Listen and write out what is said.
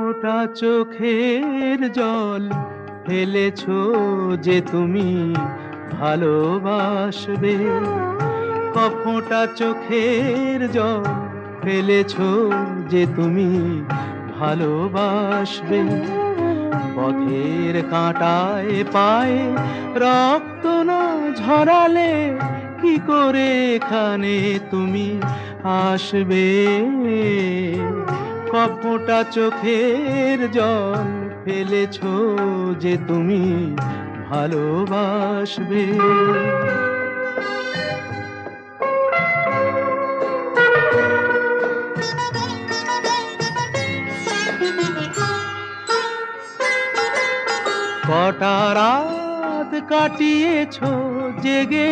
ফোঁটা চোখের জল ফেলেছো যে তুমি ভালোবাসবে, কফোঁটা চোখের জল ফেলেছো যে তুমি ভালোবাসবে। পথের কাঁটায় পায়ে রক্ত না ঝরালে কি করে এখানে তুমি আসবে? কফোঁটা চোখের জল ফেলেছো যে তুমি ভালোবাসবে। কটা রাত কাটিয়েছো জেগে,